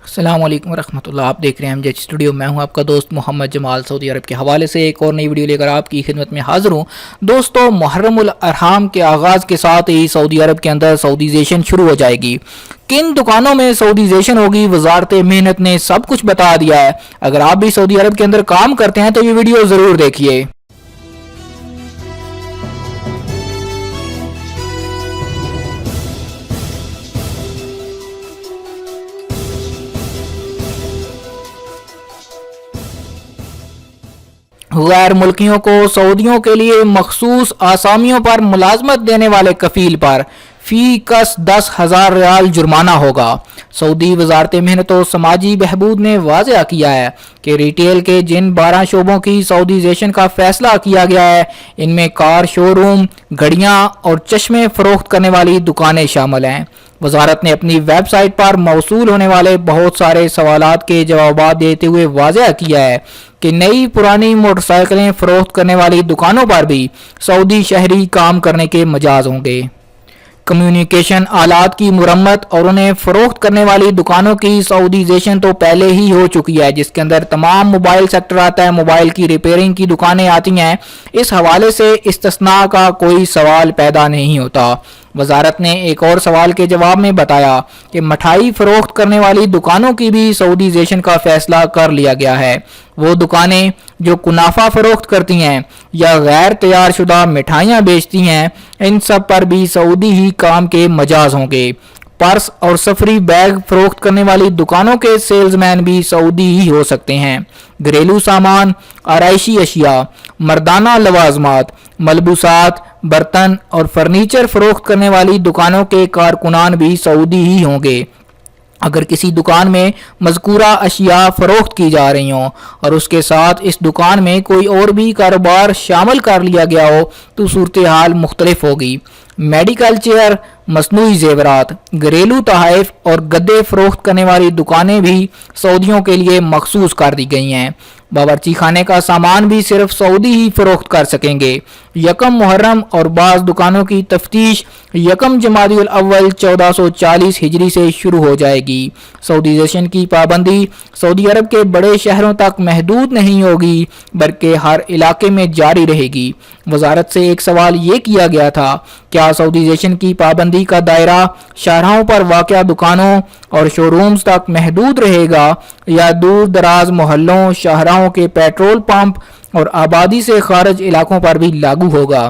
السلام علیکم ورحمۃ اللہ. آپ دیکھ رہے ہیں ایم جے ایچ اسٹوڈیو. میں ہوں آپ کا دوست محمد جمال. سعودی عرب کے حوالے سے ایک اور نئی ویڈیو لے کر آپ کی خدمت میں حاضر ہوں. دوستو، محرم الحرام کے آغاز کے ساتھ ہی سعودی عرب کے اندر سعودیزیشن شروع ہو جائے گی. کن دکانوں میں سعودیزیشن ہوگی، وزارت محنت نے سب کچھ بتا دیا ہے. اگر آپ بھی سعودی عرب کے اندر کام کرتے ہیں تو یہ ویڈیو ضرور دیکھیے. غیر ملکیوں کو سعودیوں کے لیے مخصوص آسامیوں پر ملازمت دینے والے کفیل پر فی کس 10,000 ریال جرمانہ ہوگا. سعودی وزارت محنت و سماجی بہبود نے واضح کیا ہے کہ ریٹیل کے جن 12 شعبوں کی سعودیزیشن کا فیصلہ کیا گیا ہے، ان میں کار شو روم، گھڑیاں اور چشمے فروخت کرنے والی دکانیں شامل ہیں. وزارت نے اپنی ویب سائٹ پر موصول ہونے والے بہت سارے سوالات کے جوابات دیتے ہوئے واضح کیا ہے کہ نئی پرانی موٹر سائیکلیں فروخت کرنے والی دکانوں پر بھی سعودی شہری کام کرنے کے مجاز ہوں گے. کمیونیکیشن آلات کی مرمت اور انہیں فروخت کرنے والی دکانوں کی سعودیزیشن تو پہلے ہی ہو چکی ہے، جس کے اندر تمام موبائل سیکٹر آتا ہے. موبائل کی ریپیئرنگ کی دکانیں آتی ہیں. اس حوالے سے استثناء کا کوئی سوال پیدا نہیں ہوتا. وزارت نے ایک اور سوال کے جواب میں بتایا کہ مٹھائی فروخت کرنے والی دکانوں کی بھی سعودیزیشن کا فیصلہ کر لیا گیا ہے. وہ دکانیں جو کنافہ فروخت کرتی ہیں یا غیر تیار شدہ مٹھائیاں بیچتی ہیں، ان سب پر بھی سعودی ہی کام کے مجاز ہوں گے. پرس اور سفری بیگ فروخت کرنے والی دکانوں کے سیلز مین بھی سعودی ہی ہو سکتے ہیں. گھریلو سامان، آرائشی اشیاء، مردانہ لوازمات، ملبوسات، برتن اور فرنیچر فروخت کرنے والی دکانوں کے کارکنان بھی سعودی ہی ہوں گے. اگر کسی دکان میں مذکورہ اشیاء فروخت کی جا رہی ہوں اور اس کے ساتھ اس دکان میں کوئی اور بھی کاروبار شامل کر لیا گیا ہو تو صورتحال مختلف ہوگی. میڈیکل چیئر، مصنوعی زیورات، گھریلو تحائف اور گدے فروخت کرنے والی دکانیں بھی سعودیوں کے لیے مخصوص کر دی گئی ہیں. باورچی خانے کا سامان بھی صرف سعودی ہی فروخت کر سکیں گے. 1 محرم اور بعض دکانوں کی تفتیش 1 جمادی الاول 1440 ہجری سے شروع ہو جائے گی. سعودیزیشن کی پابندی سعودی عرب کے بڑے شہروں تک محدود نہیں ہوگی بلکہ ہر علاقے میں جاری رہے گی. وزارت سے ایک سوال یہ کیا گیا تھا، کیا سعودیزیشن کی پابندی کا دائرہ شاہراہوں پر واقع دکانوں اور شو رومز تک محدود رہے گا یا دور دراز محلوں، شاہراہوں کے پیٹرول پمپ اور آبادی سے خارج علاقوں پر بھی لاگو ہوگا؟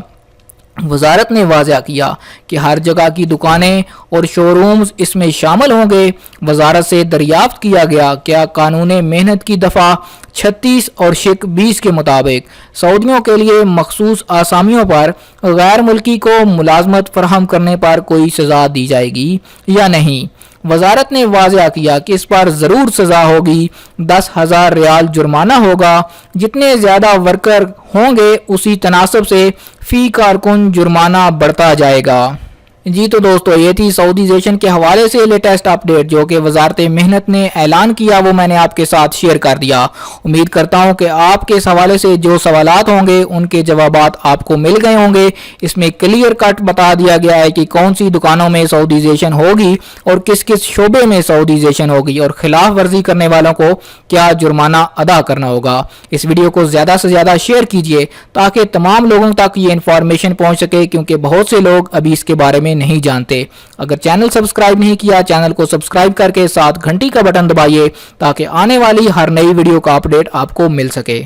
وزارت نے واضح کیا کہ ہر جگہ کی دکانیں اور شو رومز اس میں شامل ہوں گے. وزارت سے دریافت کیا گیا، کیا قانون محنت کی دفعہ 36 اور شق 20 کے مطابق سعودیوں کے لیے مخصوص آسامیوں پر غیر ملکی کو ملازمت فراہم کرنے پر کوئی سزا دی جائے گی یا نہیں؟ وزارت نے واضح کیا کہ اس پر ضرور سزا ہوگی. 10,000 ریال جرمانہ ہوگا. جتنے زیادہ ورکر ہوں گے اسی تناسب سے فی کارکن جرمانہ بڑھتا جائے گا. جی تو دوستو، یہ تھی سعودیزیشن کے حوالے سے لیٹسٹ اپڈیٹ جو کہ وزارت محنت نے اعلان کیا، وہ میں نے آپ کے ساتھ شیئر کر دیا. امید کرتا ہوں کہ آپ کے اس حوالے سے جو سوالات ہوں گے ان کے جوابات آپ کو مل گئے ہوں گے. اس میں کلیئر کٹ بتا دیا گیا ہے کہ کون سی دکانوں میں سعودیزیشن ہوگی اور کس کس شعبے میں سعودیزیشن ہوگی اور خلاف ورزی کرنے والوں کو کیا جرمانہ ادا کرنا ہوگا. اس ویڈیو کو زیادہ سے زیادہ شیئر کیجئے تاکہ تمام لوگوں تک یہ انفارمیشن پہنچ سکے، کیونکہ بہت سے لوگ ابھی اس کے بارے میں نہیں جانتے. اگر چینل سبسکرائب نہیں کیا، چینل کو سبسکرائب کر کے ساتھ گھنٹی کا بٹن دبائیے تاکہ آنے والی ہر نئی ویڈیو کا اپڈیٹ آپ کو مل سکے.